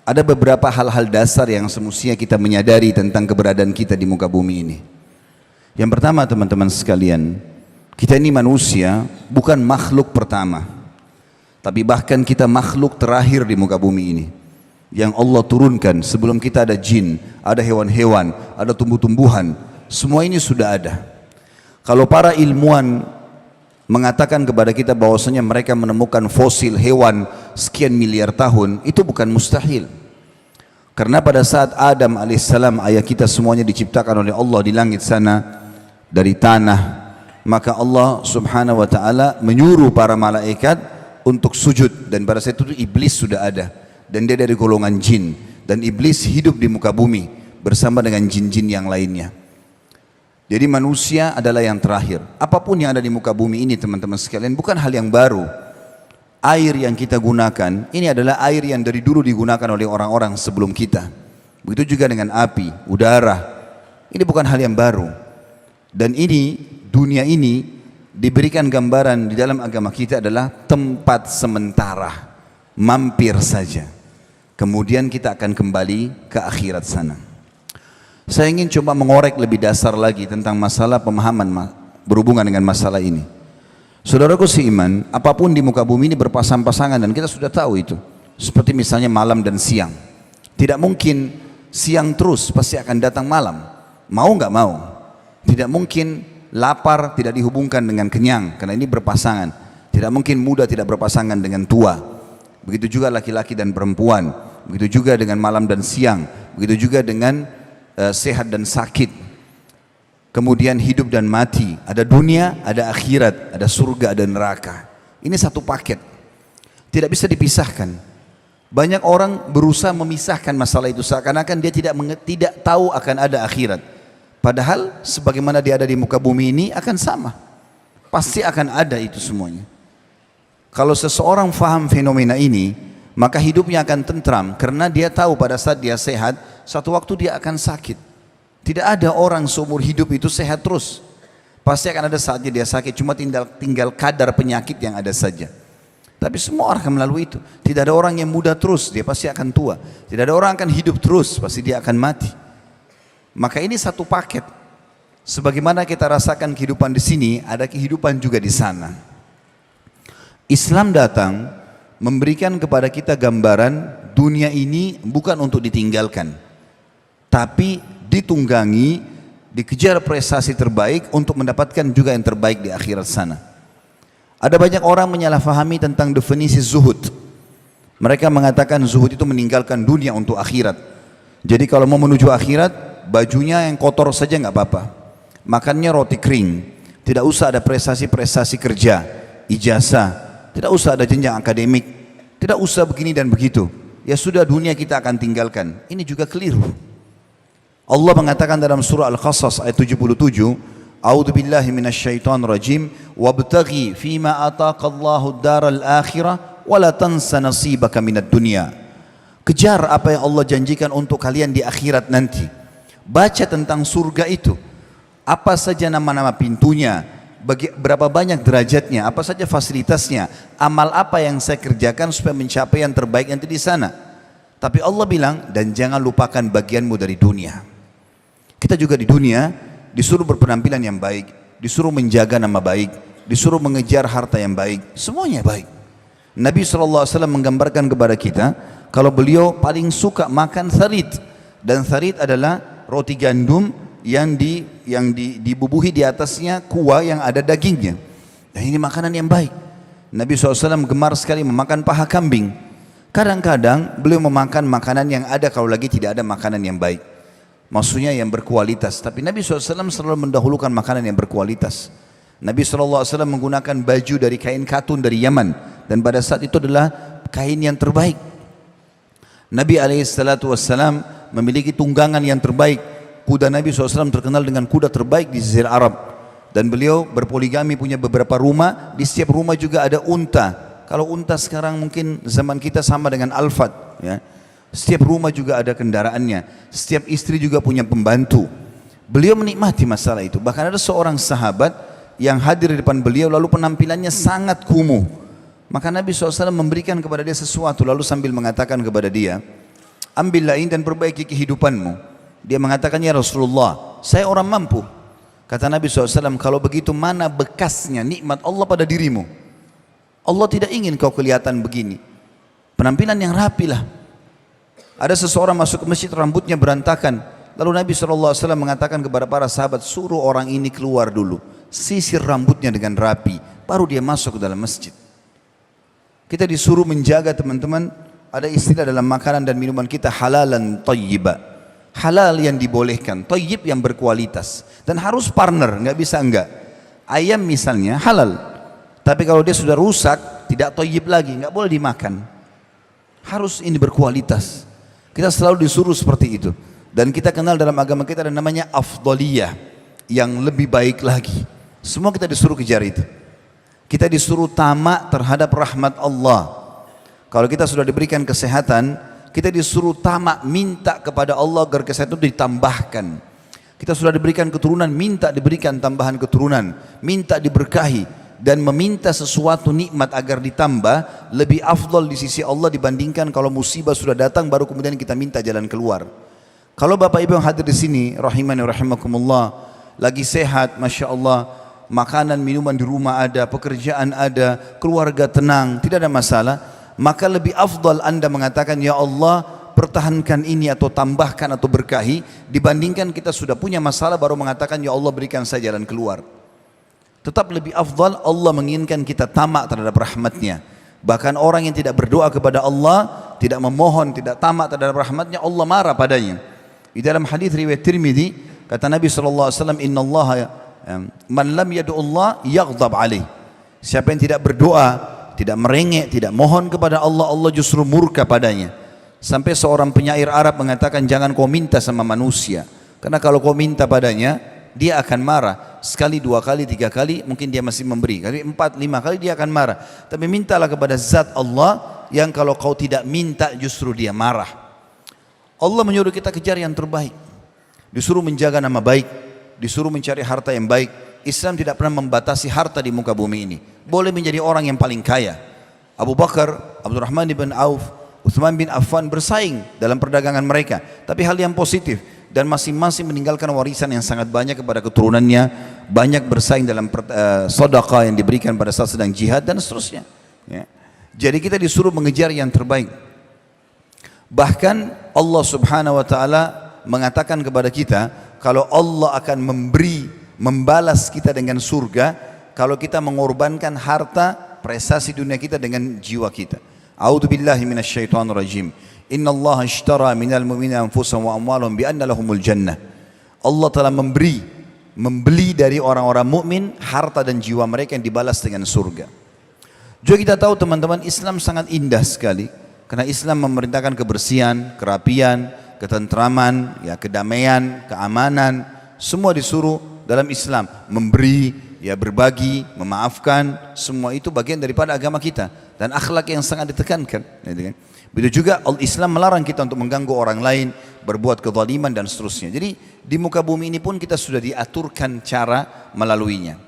Ada beberapa hal-hal dasar yang semestinya kita menyadari tentang keberadaan kita di muka bumi ini. Yang pertama, teman-teman sekalian, kita ini manusia bukan makhluk pertama, tapi bahkan kita makhluk terakhir di muka bumi ini yang Allah turunkan. Sebelum kita ada jin, ada hewan-hewan, ada tumbuh-tumbuhan, semua ini sudah ada. Kalau para ilmuwan mengatakan kepada kita bahwasanya mereka menemukan fosil hewan sekian miliar tahun, itu bukan mustahil. Karena pada saat Adam alaihissalam, ayah kita semuanya diciptakan oleh Allah di langit sana dari tanah, maka Allah subhanahu wa ta'ala menyuruh para malaikat untuk sujud, dan pada saat itu iblis sudah ada, dan dia dari golongan jin, dan iblis hidup di muka bumi bersama dengan jin-jin yang lainnya. Jadi manusia adalah yang terakhir. Apapun yang ada di muka bumi ini, teman-teman sekalian, bukan hal yang baru. Air yang kita gunakan, ini adalah air yang dari dulu digunakan oleh orang-orang sebelum kita. Begitu juga dengan api, udara. Ini bukan hal yang baru. Dan ini, dunia ini diberikan gambaran di dalam agama kita adalah tempat sementara, mampir saja. Kemudian kita akan kembali ke akhirat sana. Saya ingin coba mengorek lebih dasar lagi tentang masalah pemahaman berhubungan dengan masalah ini. Saudaraku seiman, apapun di muka bumi ini berpasang-pasangan, dan kita sudah tahu itu. Seperti misalnya malam dan siang. Tidak mungkin siang terus, pasti akan datang malam. Mau nggak mau. Tidak mungkin lapar tidak dihubungkan dengan kenyang, karena ini berpasangan. Tidak mungkin muda tidak berpasangan dengan tua. Begitu juga laki-laki dan perempuan. Begitu juga dengan malam dan siang. Begitu juga dengan sehat dan sakit, kemudian hidup dan mati, ada dunia, ada akhirat, ada surga, ada neraka. Ini satu paket, tidak bisa dipisahkan. Banyak orang berusaha memisahkan masalah itu seakan-akan dia tidak tahu akan ada akhirat, padahal sebagaimana dia ada di muka bumi ini akan sama, pasti akan ada itu semuanya. Kalau seseorang faham fenomena ini, maka hidupnya akan tentram, karena dia tahu pada saat dia sehat, satu waktu dia akan sakit. Tidak ada orang seumur hidup itu sehat terus. Pasti akan ada saatnya dia sakit, cuma tinggal kadar penyakit yang ada saja. Tapi semua orang akan melalui itu. Tidak ada orang yang muda terus, dia pasti akan tua. Tidak ada orang akan hidup terus, pasti dia akan mati. Maka ini satu paket. Sebagaimana kita rasakan kehidupan di sini, ada kehidupan juga di sana. Islam datang memberikan kepada kita gambaran dunia ini bukan untuk ditinggalkan, tapi ditunggangi, dikejar prestasi terbaik untuk mendapatkan juga yang terbaik di akhirat sana. Ada banyak orang menyalahfahami tentang definisi zuhud. Mereka mengatakan zuhud itu meninggalkan dunia untuk akhirat. Jadi kalau mau menuju akhirat, bajunya yang kotor saja nggak apa-apa, makannya roti kering, tidak usah ada prestasi-prestasi kerja, ijazah, tidak usah ada jenjang akademik, tidak usah begini dan begitu. Ya sudah, dunia kita akan tinggalkan. Ini juga keliru. Allah mengatakan dalam surah Al-Qasas ayat 77, A'udzu billahi minasyaitonir rajim, wabtaghi fima ataqallahu ad-daral akhirah wa la tansa nasibaka minad dunya. Kejar apa yang Allah janjikan untuk kalian di akhirat nanti. Baca tentang surga itu. Apa saja nama-nama pintunya, berapa banyak derajatnya, apa saja fasilitasnya, amal apa yang saya kerjakan supaya mencapai yang terbaik nanti di sana. Tapi Allah bilang, dan jangan lupakan bagianmu dari dunia. Kita juga di dunia disuruh berpenampilan yang baik, disuruh menjaga nama baik, disuruh mengejar harta yang baik, semuanya baik. Nabi SAW menggambarkan kepada kita kalau beliau paling suka makan tharid, dan tharid adalah roti gandum yang dibubuhi di atasnya kuah yang ada dagingnya. Dan ini makanan yang baik. Nabi SAW gemar sekali memakan paha kambing. Kadang-kadang beliau memakan makanan yang ada kalau lagi tidak ada makanan yang baik, maksudnya yang berkualitas. Tapi Nabi SAW selalu mendahulukan makanan yang berkualitas. Nabi SAW menggunakan baju dari kain katun dari Yaman, dan pada saat itu adalah kain yang terbaik. Nabi SAW memiliki tunggangan yang terbaik. Kuda Nabi SAW terkenal dengan kuda terbaik di Jazirah Arab. Dan beliau berpoligami, punya beberapa rumah. Di setiap rumah juga ada unta. Kalau unta sekarang mungkin zaman kita sama dengan Alphard, ya. Setiap rumah juga ada kendaraannya. Setiap istri juga punya pembantu. Beliau menikmati masalah itu. Bahkan ada seorang sahabat yang hadir di depan beliau lalu penampilannya sangat kumuh. Maka Nabi SAW memberikan kepada dia sesuatu, lalu sambil mengatakan kepada dia, Ambillah ini dan perbaiki kehidupanmu. Dia mengatakan, ya Rasulullah, saya orang mampu. Kata Nabi SAW, kalau begitu mana bekasnya nikmat Allah pada dirimu? Allah tidak ingin kau kelihatan begini. Penampilan yang rapi lah. Ada seseorang masuk ke masjid, rambutnya berantakan. Lalu Nabi SAW mengatakan kepada para sahabat, suruh orang ini keluar dulu, sisir rambutnya dengan rapi, baru dia masuk ke dalam masjid. Kita disuruh menjaga, teman-teman, ada istilah dalam makanan dan minuman kita, halalan thayyiba. Halal yang dibolehkan, thayyib yang berkualitas, dan harus partner, nggak bisa enggak. Ayam misalnya halal, tapi kalau dia sudah rusak, tidak thayyib lagi, nggak boleh dimakan. Harus ini berkualitas. Kita selalu disuruh seperti itu. Dan kita kenal dalam agama kita ada namanya afdaliyah, yang lebih baik lagi. Semua kita disuruh kejar itu. Kita disuruh tamak terhadap rahmat Allah. Kalau kita sudah diberikan kesehatan, kita disuruh tamak, minta kepada Allah agar kesehatan itu ditambahkan. Kita sudah diberikan keturunan, minta diberikan tambahan keturunan, minta diberkahi, dan meminta sesuatu nikmat agar ditambah lebih afdal di sisi Allah dibandingkan kalau musibah sudah datang baru kemudian kita minta jalan keluar. Kalau Bapak Ibu yang hadir di sini, rahimani rahimakumullah, lagi sehat, masya Allah, makanan minuman di rumah ada, pekerjaan ada, keluarga tenang, tidak ada masalah, maka lebih afdal Anda mengatakan, ya Allah pertahankan ini atau tambahkan atau berkahi, dibandingkan kita sudah punya masalah baru mengatakan, ya Allah berikan saya jalan keluar. Tetap lebih afdal, Allah menginginkan kita tamak terhadap rahmatnya. Bahkan orang yang tidak berdoa kepada Allah, tidak memohon, tidak tamak terhadap rahmatnya, Allah marah padanya. Di dalam hadis riwayat Tirmidzi, kata Nabi SAW, Inna Allah man lam yad'ullah yaghdab alaih. Siapa yang tidak berdoa, tidak merengek, tidak mohon kepada Allah, Allah justru murka padanya. Sampai seorang penyair Arab mengatakan, jangan kau minta sama manusia, karena kalau kau minta padanya, dia akan marah. Sekali, dua kali, tiga kali, mungkin dia masih memberi. Kali empat, lima kali dia akan marah. Tapi mintalah kepada zat Allah, yang kalau kau tidak minta justru dia marah. Allah menyuruh kita kejar yang terbaik, disuruh menjaga nama baik, disuruh mencari harta yang baik. Islam tidak pernah membatasi harta di muka bumi ini. Boleh menjadi orang yang paling kaya. Abu Bakar, Abdurrahman bin Auf, Uthman bin Affan bersaing dalam perdagangan mereka, tapi hal yang positif, dan masing-masing meninggalkan warisan yang sangat banyak kepada keturunannya, banyak bersaing dalam sedekah yang diberikan pada saat sedang jihad dan seterusnya, ya. Jadi kita disuruh mengejar yang terbaik. Bahkan Allah Subhanahu wa taala mengatakan kepada kita, kalau Allah akan membalas kita dengan surga kalau kita mengorbankan harta, prestasi dunia kita dengan jiwa kita. A'udzubillahi minasyaitonirrajim. Innallaha ishtara minal mu'minina anfusahum wa amwalahum bi anna lahumul jannah. Allah telah membeli dari orang-orang mukmin harta dan jiwa mereka yang dibalas dengan surga. Juga kita tahu teman-teman, Islam sangat indah sekali, karena Islam memerintahkan kebersihan, kerapian, ketentraman, ya, kedamaian, keamanan, semua disuruh dalam Islam. Memberi, ya, berbagi, memaafkan, semua itu bagian daripada agama kita, dan akhlak yang sangat ditekankan. Begitu juga Islam melarang kita untuk mengganggu orang lain, berbuat kezaliman dan seterusnya. Jadi di muka bumi ini pun kita sudah diaturkan cara melaluinya.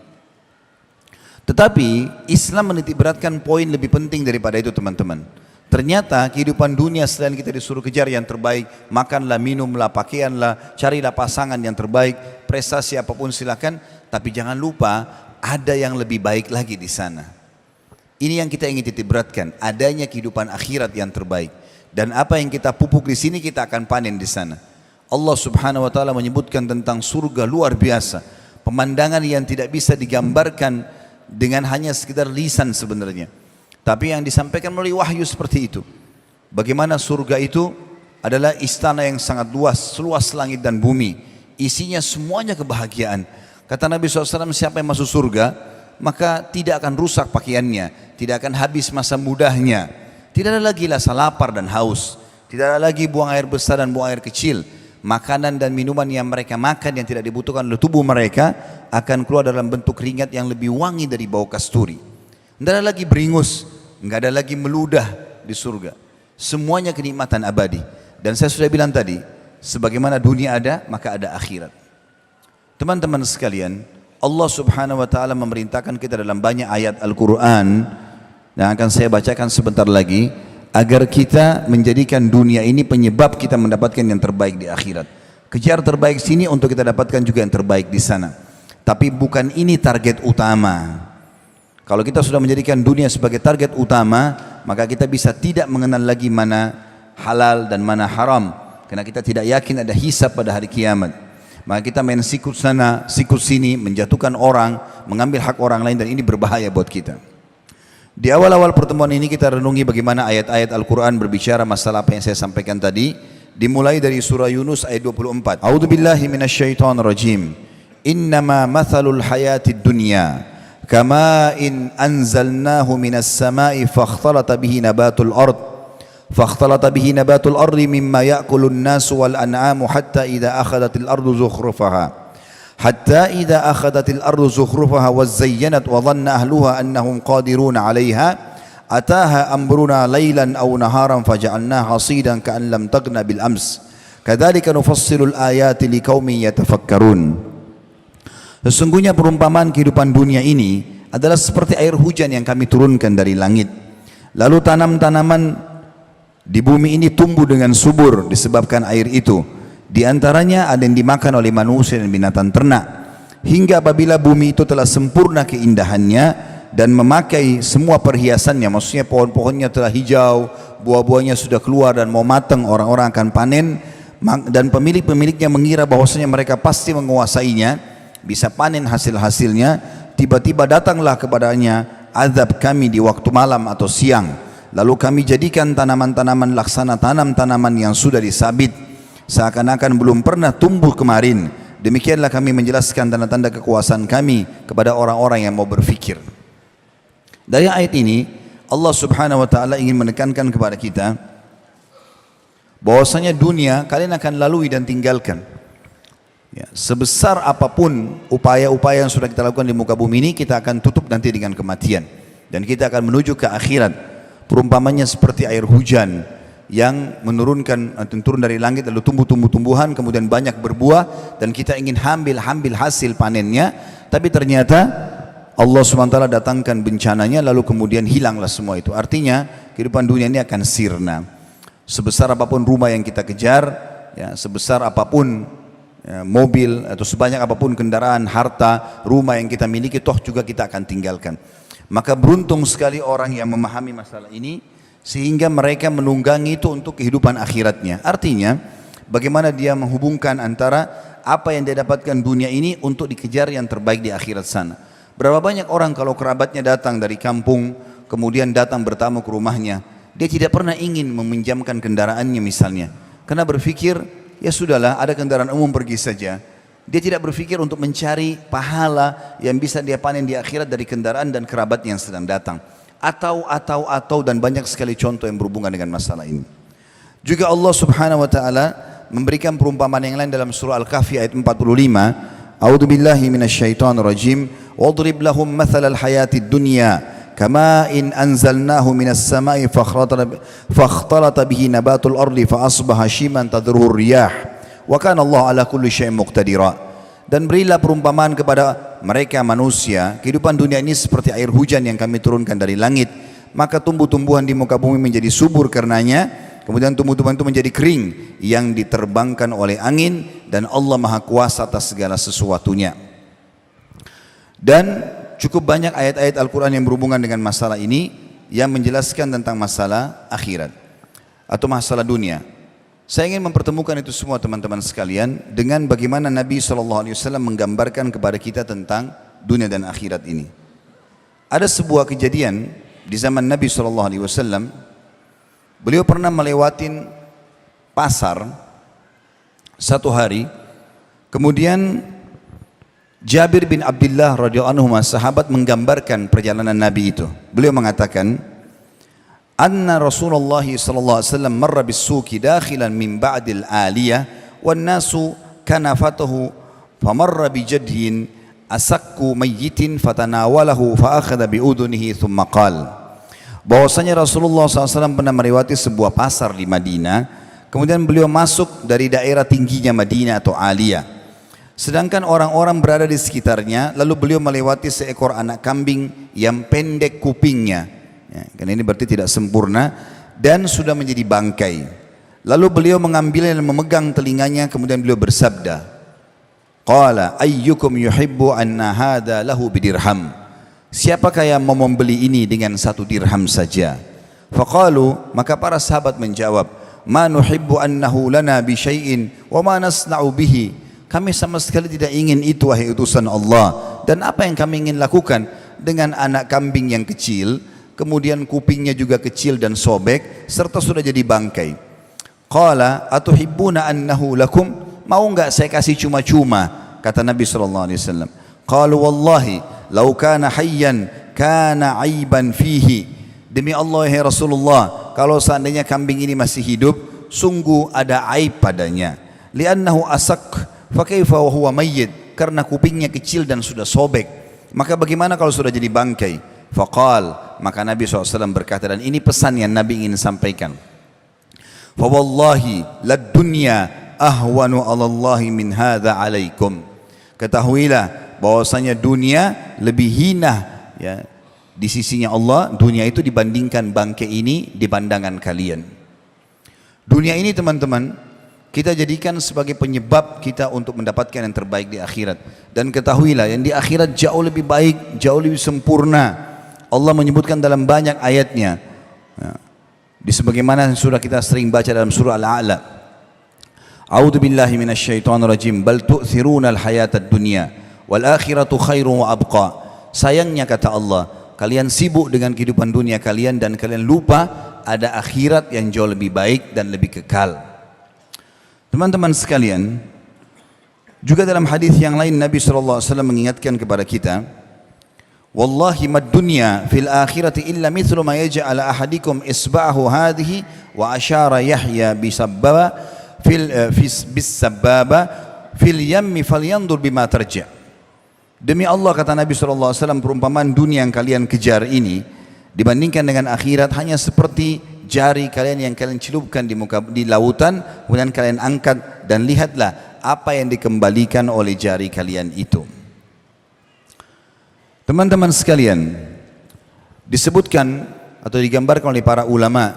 Tetapi Islam menitik beratkan poin lebih penting daripada itu, teman-teman. Ternyata kehidupan dunia selain kita disuruh kejar yang terbaik, makanlah, minumlah, pakaianlah, carilah pasangan yang terbaik, prestasi apapun silakan, tapi jangan lupa ada yang lebih baik lagi di sana. Ini yang kita ingin titik beratkan, adanya kehidupan akhirat yang terbaik, dan apa yang kita pupuk di sini kita akan panen di sana. Allah Subhanahu wa taala menyebutkan tentang surga luar biasa, pemandangan yang tidak bisa digambarkan dengan hanya sekedar lisan sebenarnya. Tapi yang disampaikan melalui wahyu seperti itu. Bagaimana surga itu adalah istana yang sangat luas, seluas langit dan bumi. Isinya semuanya kebahagiaan. Kata Nabi SAW, siapa yang masuk surga, maka tidak akan rusak pakaiannya, tidak akan habis masa mudahnya, tidak ada lagi rasa lapar dan haus, tidak ada lagi buang air besar dan buang air kecil. Makanan dan minuman yang mereka makan yang tidak dibutuhkan oleh tubuh mereka akan keluar dalam bentuk keringat yang lebih wangi dari bau kasturi. Tidak ada lagi beringus, nggak ada lagi meludah di surga. Semuanya kenikmatan abadi. Dan saya sudah bilang tadi, sebagaimana dunia ada, maka ada akhirat. Teman-teman sekalian, Allah Subhanahu wa taala memerintahkan kita dalam banyak ayat Al-Qur'an yang akan saya bacakan sebentar lagi, agar kita menjadikan dunia ini penyebab kita mendapatkan yang terbaik di akhirat. Kejar terbaik sini untuk kita dapatkan juga yang terbaik di sana. Tapi bukan ini target utama. Kalau kita sudah menjadikan dunia sebagai target utama, maka kita bisa tidak mengenal lagi mana halal dan mana haram. Karena kita tidak yakin ada hisab pada hari kiamat. Maka kita main sikut sana, sikut sini, menjatuhkan orang, mengambil hak orang lain, dan ini berbahaya buat kita. Di awal-awal pertemuan ini kita renungi bagaimana ayat-ayat Al-Quran berbicara masalah apa yang saya sampaikan tadi. Dimulai dari surah Yunus ayat 24. A'udzu billahi minasyaitonir rajim. Innama mathalul hayatid dunya kama in anzalnahu minas sama'i fakhtalata bihi nabatul ard fakhtalata bihi nabatul ardi mimma ya'kulun nasu wal an'amu hatta idza akhadhatil ardu zukhrufaha حتى إذا أخذت الأرض زخرفها وزينت وظن أهلها أنهم قادرون عليها أتاها أمرنا ليلا أو نهارا فجعلناها حصيدا كأن لم تغن بالأمس كذلك نفصل الآيات لقوم يتفكرون. Sesungguhnya perumpamaan kehidupan dunia ini adalah seperti air hujan yang kami turunkan dari langit. Lalu tanam-tanaman di bumi ini tumbuh dengan subur disebabkan air itu. Di antaranya ada yang dimakan oleh manusia dan binatang ternak. Hingga apabila bumi itu telah sempurna keindahannya dan memakai semua perhiasannya, maksudnya pohon-pohonnya telah hijau, buah-buahnya sudah keluar dan mau matang, orang-orang akan panen, dan pemilik-pemiliknya mengira bahwasanya mereka pasti menguasainya, bisa panen hasil-hasilnya, tiba-tiba datanglah kepadanya azab kami di waktu malam atau siang. Lalu kami jadikan tanaman-tanaman laksana tanam-tanaman yang sudah disabit, seakan-akan belum pernah tumbuh kemarin. Demikianlah kami menjelaskan tanda-tanda kekuasaan kami kepada orang-orang yang mau berfikir. Dari ayat ini Allah subhanahu wa ta'ala ingin menekankan kepada kita bahwasanya dunia kalian akan lalui dan tinggalkan ya, sebesar apapun upaya-upaya yang sudah kita lakukan di muka bumi ini, kita akan tutup nanti dengan kematian, dan kita akan menuju ke akhirat. Perumpamannya seperti air hujan yang turun dari langit lalu tumbuh-tumbuhan kemudian banyak berbuah, dan kita ingin ambil hasil panennya, tapi ternyata Allah SWT datangkan bencananya lalu kemudian hilanglah semua itu. Artinya kehidupan dunia ini akan sirna. Sebesar apapun rumah yang kita kejar ya, sebesar apapun ya, mobil atau sebanyak apapun kendaraan, harta, rumah yang kita miliki, toh juga kita akan tinggalkan. Maka beruntung sekali orang yang memahami masalah ini sehingga mereka menunggangi itu untuk kehidupan akhiratnya. Artinya bagaimana dia menghubungkan antara apa yang dia dapatkan dunia ini untuk dikejar yang terbaik di akhirat sana. Berapa banyak orang kalau kerabatnya datang dari kampung kemudian datang bertamu ke rumahnya, dia tidak pernah ingin meminjamkan kendaraannya misalnya, karena berpikir ya sudahlah, ada kendaraan umum pergi saja. Dia tidak berpikir untuk mencari pahala yang bisa dia panen di akhirat dari kendaraan dan kerabat yang sedang datang. Atau dan banyak sekali contoh yang berhubungan dengan masalah ini. Juga Allah subhanahu wa ta'ala memberikan perumpamaan yang lain dalam surah Al-Kahfi ayat 45. A'udzu billahi minasyaitonir rajim. Wadrib lahum mathalal hayatid dunya kama in anzalnahu minas sama'i fakhtalata bihi nabatul ardi fa asbaha shiman tadruhu riyah wa kana Allah ala kulli syai'in muqtadira. Dan berilah perumpamaan kepada mereka manusia, kehidupan dunia ini seperti air hujan yang kami turunkan dari langit, maka tumbuh-tumbuhan di muka bumi menjadi subur karenanya, kemudian tumbuh-tumbuhan itu menjadi kering yang diterbangkan oleh angin, dan Allah Maha Kuasa atas segala sesuatunya. Dan cukup banyak ayat-ayat Al-Quran yang berhubungan dengan masalah ini yang menjelaskan tentang masalah akhirat atau masalah dunia. Saya ingin mempertemukan itu semua teman-teman sekalian dengan bagaimana Nabi SAW menggambarkan kepada kita tentang dunia dan akhirat ini. Ada sebuah kejadian di zaman Nabi SAW, beliau pernah melewatin pasar satu hari, kemudian Jabir bin Abdullah radhiyallahu anhu sahabat menggambarkan perjalanan Nabi itu. Beliau mengatakan, anna Rasulullah sallallahu alaihi wasallam marra bis-suqi dakhilan min ba'dil aliyah wan nasu kanafatuhu famarra bi jadhin asakku mayyitin fatanawalahu fa akhadha bi udunihi thumma qala. Bahwasanya Rasulullah SAW pernah melewati sebuah pasar di Madinah, kemudian beliau masuk dari daerah tingginya Madinah atau aliyah, sedangkan orang-orang berada di sekitarnya, lalu beliau melewati seekor anak kambing yang pendek kupingnya. Ya, karena ini berarti tidak sempurna. dan sudah menjadi bangkai. Lalu beliau mengambilnya dan memegang telinganya, kemudian beliau bersabda, qala ayyukum yuhibbu anna hadha lahu bidirham, siapakah yang mau membeli ini dengan 1 dirham saja? Faqalu, maka para sahabat menjawab, ma nuhibbu annahu lana bi syai'in wa ma nasna'u bihi, kami sama sekali tidak ingin itu wahai utusan Allah, dan apa yang kami ingin lakukan dengan anak kambing yang kecil, kemudian kupingnya juga kecil dan sobek serta sudah jadi bangkai. Qala atuhibbuna annahu lakum, mau enggak saya kasih cuma-cuma? Kata Nabi SAW. Qalu wallahi law kana hayyan kana aiban fihi, demi Allah ya Rasulullah, kalau seandainya kambing ini masih hidup sungguh ada aib padanya. Li'annahu asak fa kaifa wa huwa mayyit, karena kupingnya kecil dan sudah sobek, maka bagaimana kalau sudah jadi bangkai? Faqal, maka Nabi SAW berkata, dan ini pesan yang Nabi ingin sampaikan, fa wallahi lad dunya ahwanu 'ala Allahi min hadza 'alaikum, ketahuilah bahwasanya dunia lebih hina ya di sisinya Allah, dunia itu dibandingkan bangkai ini di pandangan kalian. Dunia ini teman-teman kita jadikan sebagai penyebab kita untuk mendapatkan yang terbaik di akhirat, dan ketahuilah yang di akhirat jauh lebih baik, jauh lebih sempurna. Allah menyebutkan dalam banyak ayatnya di sebagaimana sudah kita sering baca dalam surah Al-A'la, a'udzu billahi minasyaitonir rajim, bal tu'thiruna al-hayatad dunya wal akhiratu khairun wa abqa, sayangnya kata Allah, kalian sibuk dengan kehidupan dunia kalian dan kalian lupa ada akhirat yang jauh lebih baik dan lebih kekal. Teman-teman sekalian, juga dalam hadis yang lain Nabi SAW mengingatkan kepada kita, wallahi mad dunya fil akhirati illa mithlu ma yaj'al ahadikum isba'ahu hadhihi wa asyara Yahya bisabbaba fil yammi falyandur bima tarja. Demi Allah kata Nabi SAW, perumpamaan dunia yang kalian kejar ini dibandingkan dengan akhirat hanya seperti jari kalian yang kalian celupkan di lautan, kemudian kalian angkat dan lihatlah apa yang dikembalikan oleh jari kalian itu. Teman-teman sekalian, disebutkan atau digambarkan oleh para ulama,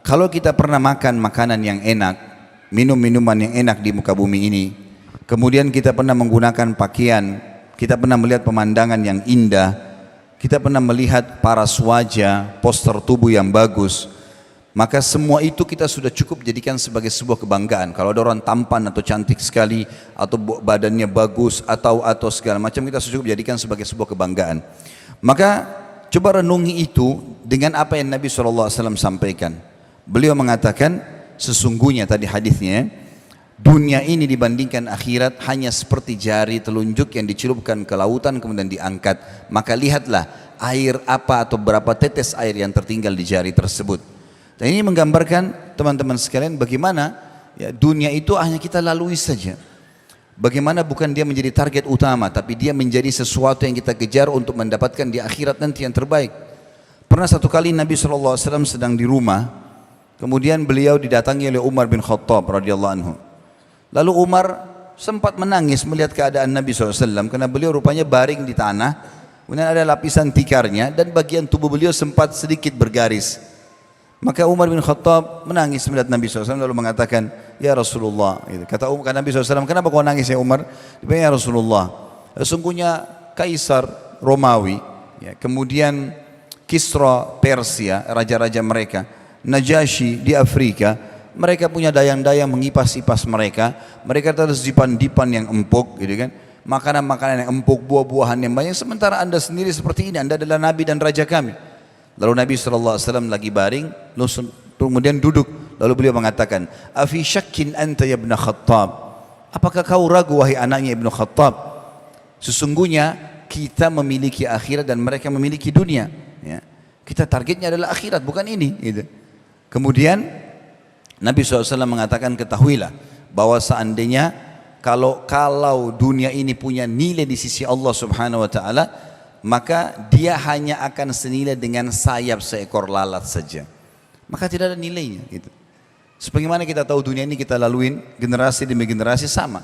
kalau kita pernah makan makanan yang enak, minum minuman yang enak di muka bumi ini, kemudian kita pernah menggunakan pakaian, kita pernah melihat pemandangan yang indah, kita pernah melihat paras wajah, postur tubuh yang bagus, maka semua itu kita sudah cukup jadikan sebagai sebuah kebanggaan. Kalau ada orang tampan atau cantik sekali, atau badannya bagus, atau segala macam, kita sudah cukup jadikan sebagai sebuah kebanggaan. Maka coba renungi itu dengan apa yang Nabi SAW sampaikan. Beliau mengatakan, sesungguhnya tadi hadisnya, dunia ini dibandingkan akhirat hanya seperti jari telunjuk yang dicelupkan ke lautan kemudian diangkat. Maka lihatlah air apa atau berapa tetes air yang tertinggal di jari tersebut. Dan ini menggambarkan teman-teman sekalian bagaimana ya, dunia itu hanya kita lalui saja. Bagaimana bukan dia menjadi target utama, tapi dia menjadi sesuatu yang kita kejar untuk mendapatkan di akhirat nanti yang terbaik. Pernah satu kali Nabi SAW sedang di rumah, kemudian beliau didatangi oleh Umar bin Khattab radhiyallahu anhu. Lalu Umar sempat menangis melihat keadaan Nabi SAW karena beliau rupanya baring di tanah, kemudian ada lapisan tikarnya dan bagian tubuh beliau sempat sedikit bergaris. Maka Umar bin Khattab menangis melihat Nabi SAW lalu mengatakan, ya Rasulullah, kata Nabi SAW, kenapa kau nangis ya Umar? Ya Rasulullah, sesungguhnya Kaisar Romawi, ya, kemudian Kisra Persia, raja-raja mereka, Najasyi di Afrika, mereka punya dayang-dayang mengipas-ipas mereka terus dipan-dipan yang empuk, gitu kan, makanan-makanan yang empuk, buah-buahan yang banyak, sementara anda sendiri seperti ini, anda adalah Nabi dan Raja kami. Lalu Nabi SAW lagi baring, kemudian duduk, lalu beliau mengatakan, afi syakkin anta ya ibn Khattab, apakah kau ragu wahai anaknya Ibnu Khattab? Sesungguhnya kita memiliki akhirat dan mereka memiliki dunia, ya. Kita targetnya adalah akhirat, bukan ini, gitu. Kemudian Nabi SAW mengatakan, ketahuilah bahwa seandainya kalau dunia ini punya nilai di sisi Allah Subhanahu Wa Taala, maka dia hanya akan senilai dengan sayap seekor lalat saja. Maka tidak ada nilainya, gitu. Sebagaimana kita tahu dunia ini kita laluin generasi demi generasi sama.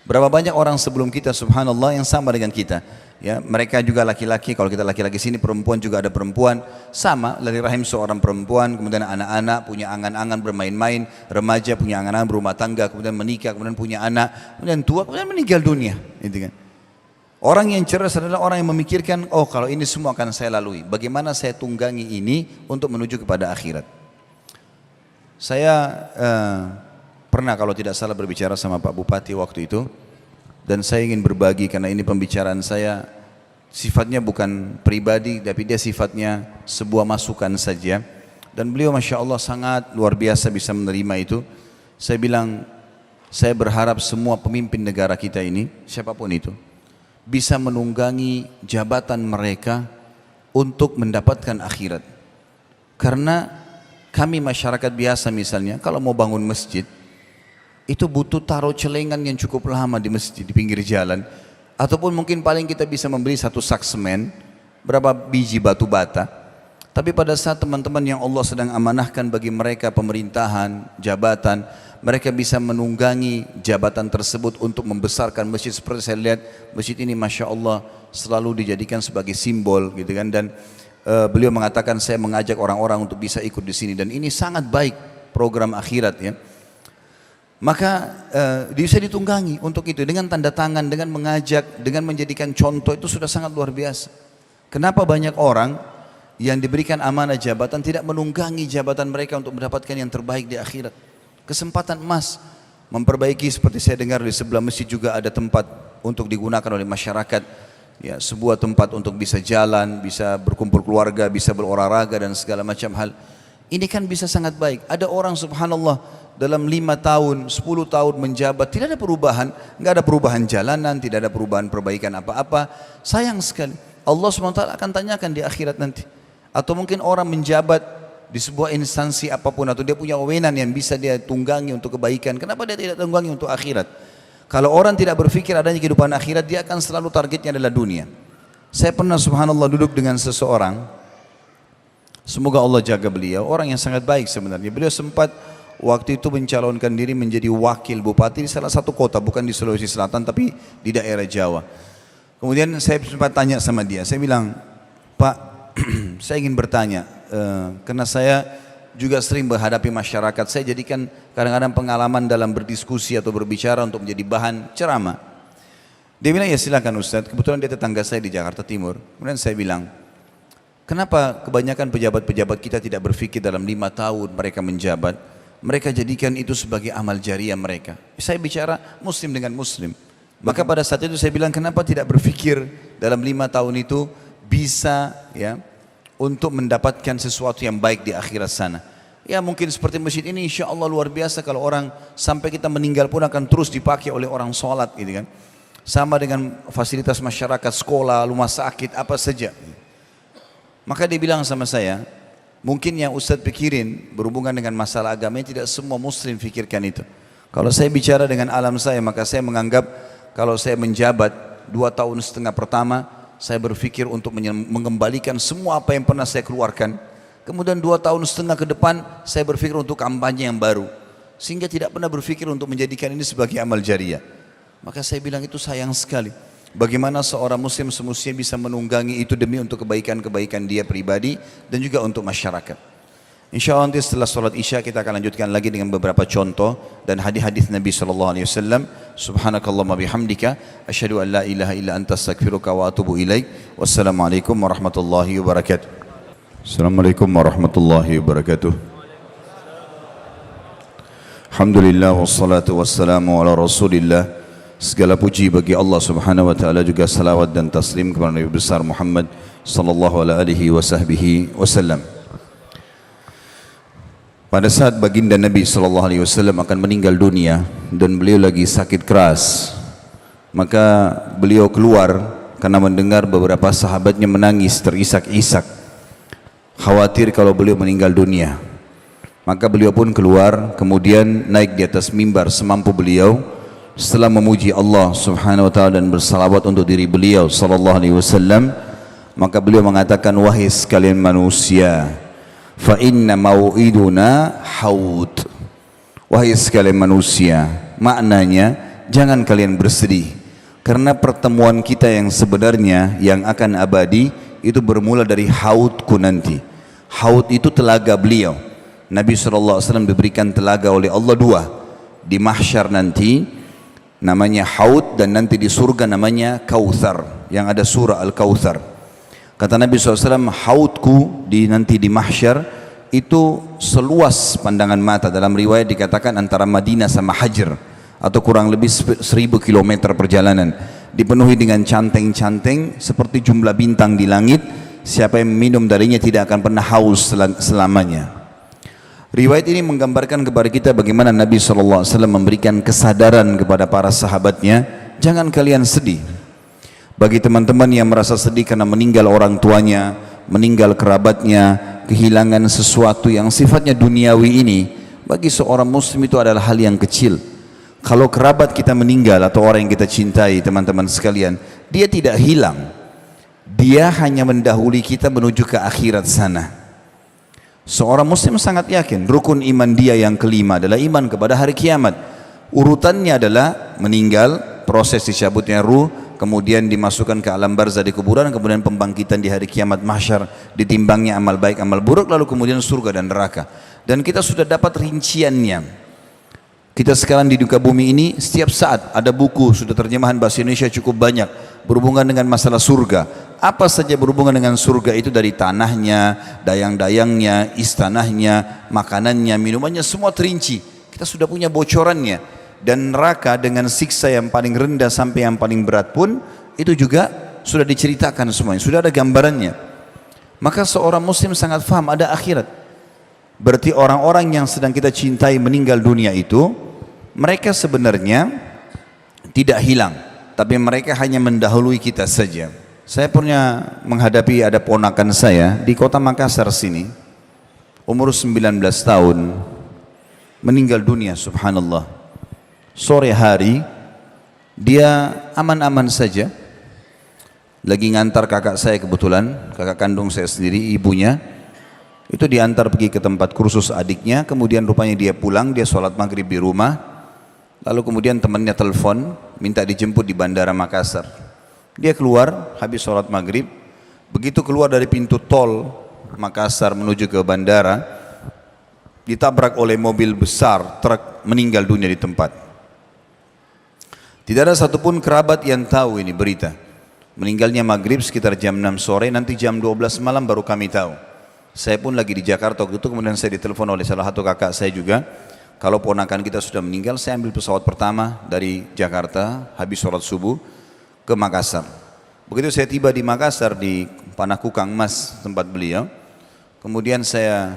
Berapa banyak orang sebelum kita subhanallah yang sama dengan kita. Ya, mereka juga laki-laki, kalau kita laki-laki sini perempuan juga ada perempuan sama dari rahim seorang perempuan, kemudian anak-anak punya angan-angan bermain-main, remaja punya angan-angan berumah tangga, kemudian menikah, kemudian punya anak, kemudian tua, kemudian meninggal dunia, gitu kan. Orang yang cerdas adalah orang yang memikirkan, oh kalau ini semua akan saya lalui, bagaimana saya tunggangi ini untuk menuju kepada akhirat. Saya pernah kalau tidak salah berbicara sama Pak Bupati waktu itu. Dan saya ingin berbagi karena ini pembicaraan saya sifatnya bukan pribadi tapi dia sifatnya sebuah masukan saja. Dan beliau Masya Allah sangat luar biasa bisa menerima itu. Saya bilang, saya berharap semua pemimpin negara kita ini, siapapun itu, bisa menunggangi jabatan mereka untuk mendapatkan akhirat. Karena kami masyarakat biasa misalnya, kalau mau bangun masjid, itu butuh taruh celengan yang cukup lama di masjid, di pinggir jalan. Ataupun mungkin paling kita bisa membeli satu sak semen, berapa biji batu bata. Tapi pada saat teman-teman yang Allah sedang amanahkan bagi mereka pemerintahan, jabatan, mereka bisa menunggangi jabatan tersebut untuk membesarkan masjid. Seperti saya lihat masjid ini Masya Allah selalu dijadikan sebagai simbol gitu kan. Dan beliau mengatakan saya mengajak orang-orang untuk bisa ikut di sini. Dan ini sangat baik program akhirat ya. Maka bisa ditunggangi untuk itu dengan tanda tangan, dengan mengajak, dengan menjadikan contoh itu sudah sangat luar biasa. Kenapa banyak orang yang diberikan amanah jabatan tidak menunggangi jabatan mereka untuk mendapatkan yang terbaik di akhirat? Kesempatan emas memperbaiki, seperti saya dengar di sebelah masjid juga ada tempat untuk digunakan oleh masyarakat, ya sebuah tempat untuk bisa jalan, bisa berkumpul keluarga, bisa berolahraga dan segala macam hal. Ini kan bisa sangat baik. Ada orang subhanallah dalam 5 tahun, 10 tahun menjabat tidak ada perubahan, nggak ada perubahan jalanan, tidak ada perubahan perbaikan apa-apa. Sayang sekali. Allah SWT akan tanyakan di akhirat nanti. Atau mungkin orang menjabat di sebuah instansi apapun atau dia punya wewenang yang bisa dia tunggangi untuk kebaikan. Kenapa dia tidak tunggangi untuk akhirat? Kalau orang tidak berpikir adanya kehidupan akhirat, dia akan selalu targetnya adalah dunia. Saya pernah subhanallah duduk dengan seseorang, semoga Allah jaga beliau, orang yang sangat baik sebenarnya. Beliau sempat waktu itu mencalonkan diri menjadi wakil bupati di salah satu kota, bukan di Sulawesi Selatan tapi di daerah Jawa. Kemudian saya sempat tanya sama dia, saya bilang, Pak, saya ingin bertanya, karena saya juga sering menghadapi masyarakat, saya jadikan kadang-kadang pengalaman dalam berdiskusi atau berbicara untuk menjadi bahan ceramah. Dia bilang, ya silakan Ustadz, kebetulan dia tetangga saya di Jakarta Timur. Kemudian saya bilang, kenapa kebanyakan pejabat-pejabat kita tidak berpikir dalam 5 tahun mereka menjabat, mereka jadikan itu sebagai amal jariah mereka. Saya bicara muslim dengan muslim. Maka pada saat itu saya bilang, kenapa tidak berpikir dalam 5 tahun itu bisa ya untuk mendapatkan sesuatu yang baik di akhirat sana. Ya mungkin seperti masjid ini insya Allah luar biasa, kalau orang sampai kita meninggal pun akan terus dipakai oleh orang sholat gitu kan. Sama dengan fasilitas masyarakat, sekolah, rumah sakit, apa saja. Maka dia bilang sama saya, mungkin yang Ustadz pikirin berhubungan dengan masalah agama, tidak semua muslim pikirkan itu. Kalau saya bicara dengan alam saya, maka saya menganggap kalau saya menjabat 2,5 tahun pertama, saya berpikir untuk mengembalikan semua apa yang pernah saya keluarkan. Kemudian 2,5 tahun ke depan, saya berpikir untuk kampanye yang baru. Sehingga tidak pernah berpikir untuk menjadikan ini sebagai amal jariah. Maka saya bilang itu sayang sekali. Bagaimana seorang muslim semestinya bisa menunggangi itu demi untuk kebaikan-kebaikan dia pribadi dan juga untuk masyarakat. Insya Allah nanti setelah sholat isya kita akan lanjutkan lagi dengan beberapa contoh dan hadis-hadis Nabi SAW. Subhanakallahumma bihamdika asyhadu an la ilaha illa anta astaghfiruka wa atubu ilaik. Wassalamualaikum warahmatullahi wabarakatuh. Assalamualaikum warahmatullahi wabarakatuh. Alhamdulillah wassalatu wassalamu ala rasulillah. Segala puji bagi Allah Subhanahu wa taala, juga salawat dan taslim kepada Nabi besar Muhammad sallallahu alaihi wasallam. Pada saat baginda Nabi sallallahu alaihi wasallam akan meninggal dunia dan beliau lagi sakit keras, maka beliau keluar karena mendengar beberapa sahabatnya menangis terisak-isak, khawatir kalau beliau meninggal dunia. Maka beliau pun keluar, kemudian naik di atas mimbar semampu beliau. Setelah memuji Allah Subhanahu wa taala dan bersalawat untuk diri beliau sallallahu alaihi wasallam, maka beliau mengatakan, wahai sekalian manusia, fa inna mau'iduna haud. Wahai sekalian manusia, maknanya jangan kalian bersedih, karena pertemuan kita yang sebenarnya yang akan abadi itu bermula dari haudku nanti. Haud itu telaga beliau. Nabi SAW diberikan telaga oleh Allah dua, di mahsyar nanti namanya Haud, dan nanti di surga namanya Kautsar, yang ada surah Al-Kautsar. Kata Nabi SAW, haudku nanti di mahsyar itu seluas pandangan mata. Dalam riwayat dikatakan antara Madinah sama Hajar, atau kurang lebih 1000 km perjalanan, dipenuhi dengan canteng-canteng seperti jumlah bintang di langit. Siapa yang minum darinya tidak akan pernah haus selamanya. Riwayat ini menggambarkan kepada kita bagaimana Nabi SAW memberikan kesadaran kepada para sahabatnya, jangan kalian sedih. Bagi teman-teman yang merasa sedih karena meninggal orang tuanya, meninggal kerabatnya, kehilangan sesuatu yang sifatnya duniawi ini, bagi seorang muslim itu adalah hal yang kecil. Kalau kerabat kita meninggal atau orang yang kita cintai, teman-teman sekalian, dia tidak hilang. Dia hanya mendahului kita menuju ke akhirat sana. Seorang muslim sangat yakin rukun iman dia yang kelima adalah iman kepada hari kiamat. Urutannya adalah meninggal, proses dicabutnya ruh, kemudian dimasukkan ke alam barzah di kuburan, kemudian pembangkitan di hari kiamat mahsyar, ditimbangnya amal baik amal buruk, lalu kemudian surga dan neraka. Dan kita sudah dapat rinciannya. Kita sekarang di duka bumi ini setiap saat ada buku, sudah terjemahan bahasa Indonesia cukup banyak berhubungan dengan masalah surga. Apa saja berhubungan dengan surga itu, dari tanahnya, dayang-dayangnya, istanahnya, makanannya, minumannya, semua terinci. Kita sudah punya bocorannya. Dan neraka dengan siksa yang paling rendah sampai yang paling berat pun itu juga sudah diceritakan semuanya, sudah ada gambarannya. Maka seorang muslim sangat faham ada akhirat. Berarti orang-orang yang sedang kita cintai meninggal dunia itu, mereka sebenarnya tidak hilang, tapi mereka hanya mendahului kita saja. Saya pernah menghadapi ada ponakan saya di kota Makassar sini, umur 19 tahun, meninggal dunia, subhanallah. Sore hari dia aman-aman saja, lagi ngantar kakak saya, kebetulan kakak kandung saya sendiri, ibunya itu diantar pergi ke tempat kursus adiknya. Kemudian rupanya dia pulang, dia sholat maghrib di rumah, lalu kemudian temannya telepon minta dijemput di bandara Makassar. Dia keluar habis sholat maghrib, begitu keluar dari pintu tol Makassar menuju ke bandara, ditabrak oleh mobil besar, truk, meninggal dunia di tempat. Tidak ada satupun kerabat yang tahu ini berita. Meninggalnya maghrib sekitar jam 6 sore, nanti jam 12 malam baru kami tahu. Saya pun lagi di Jakarta waktu itu, kemudian saya ditelepon oleh salah satu kakak saya juga, kalau ponakan kita sudah meninggal. Saya ambil pesawat pertama dari Jakarta habis sholat subuh ke Makassar. Begitu saya tiba di Makassar, di Panakukang Mas tempat beliau, kemudian saya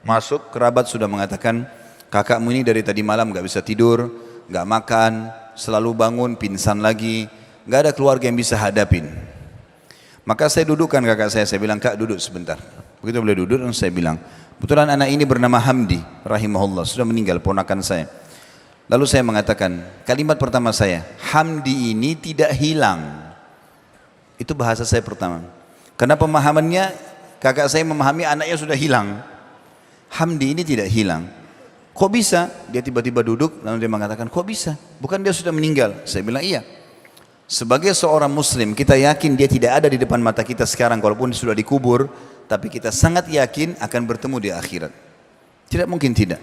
masuk, kerabat sudah mengatakan, kakakmu ini dari tadi malam gak bisa tidur, gak makan, selalu bangun pingsan lagi, gak ada keluarga yang bisa hadapin. Maka saya dudukkan kakak saya bilang, kak duduk sebentar. Begitu beliau duduk, dan saya bilang, kebetulan anak ini bernama Hamdi rahimahullah, sudah meninggal, ponakan saya. Lalu saya mengatakan, kalimat pertama saya, Hamdi ini tidak hilang. Itu bahasa saya pertama. Karena pemahamannya, kakak saya memahami anaknya sudah hilang. Hamdi ini tidak hilang. Kok bisa? Dia tiba-tiba duduk, lalu dia mengatakan, kok bisa? Bukan dia sudah meninggal? Saya bilang, iya. Sebagai seorang muslim, kita yakin dia tidak ada di depan mata kita sekarang, walaupun sudah dikubur, tapi kita sangat yakin akan bertemu di akhirat. Tidak mungkin tidak.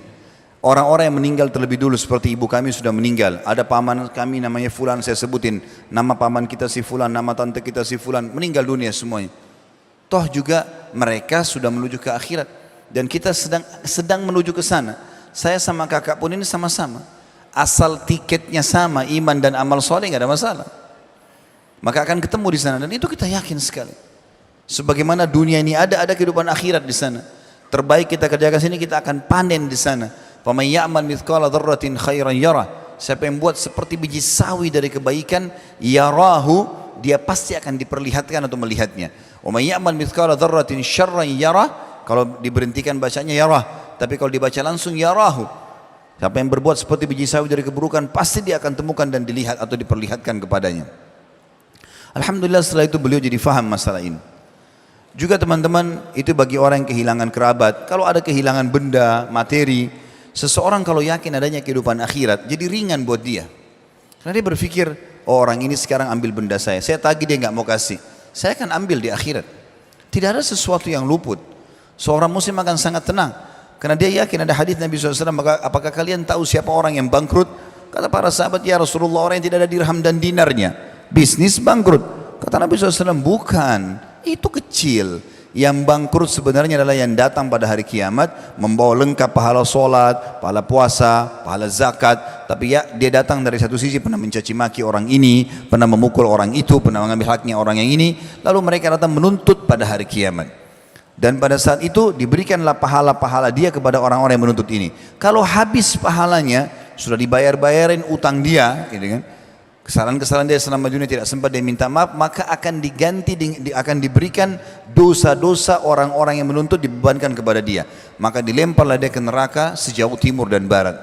Orang-orang yang meninggal terlebih dulu, seperti ibu kami sudah meninggal, ada paman kami namanya Fulan, saya sebutin nama paman kita si Fulan, nama tante kita si Fulan, meninggal dunia semuanya. Toh juga mereka sudah menuju ke akhirat, dan kita sedang menuju ke sana. Saya sama kakak pun ini sama-sama, asal tiketnya sama, iman dan amal soleh nggak ada masalah, maka akan ketemu di sana. Dan itu kita yakin sekali. Sebagaimana dunia ini ada kehidupan akhirat di sana. Terbaik kita kerjakan sini, kita akan panen di sana. Faman ya'mal mithqala dzarratin khairan yarah. Siapa yang buat seperti biji sawi dari kebaikan, yarahu, dia pasti akan diperlihatkan atau melihatnya. Wa man ya'mal mithqala dzarratin syarran yarah. Kalau diberhentikan bacanya yarah, tapi kalau dibaca langsung yarahu. Siapa yang berbuat seperti biji sawi dari keburukan, pasti dia akan temukan dan dilihat atau diperlihatkan kepadanya. Alhamdulillah setelah itu beliau jadi faham masalah ini. Juga teman-teman, itu bagi orang yang kehilangan kerabat, kalau ada kehilangan benda, materi, seseorang kalau yakin adanya kehidupan akhirat, jadi ringan buat dia. Karena dia berpikir, oh, orang ini sekarang ambil benda saya tagih dia nggak mau kasih, saya akan ambil di akhirat. Tidak ada sesuatu yang luput. Seorang muslim akan sangat tenang, karena dia yakin ada hadis Nabi SAW, maka apakah kalian tahu siapa orang yang bangkrut? Kata para sahabat, ya Rasulullah, orang yang tidak ada dirham dan dinarnya, bisnis bangkrut. Kata Nabi SAW, bukan, itu kecil. Yang bangkrut sebenarnya adalah yang datang pada hari kiamat membawa lengkap pahala solat, pahala puasa, pahala zakat, tapi ya dia datang dari satu sisi pernah mencaci maki orang ini, pernah memukul orang itu, pernah mengambil haknya orang yang ini, lalu mereka datang menuntut pada hari kiamat. Dan pada saat itu diberikanlah pahala-pahala dia kepada orang-orang yang menuntut ini. Kalau habis pahalanya, sudah dibayar-bayarin utang dia, gitu kan, kesalahan-kesalahan dia selama dunia tidak sempat dia minta maaf, maka akan diganti, akan diberikan dosa-dosa orang-orang yang menuntut dibebankan kepada dia. Maka dilemparlah dia ke neraka sejauh timur dan barat.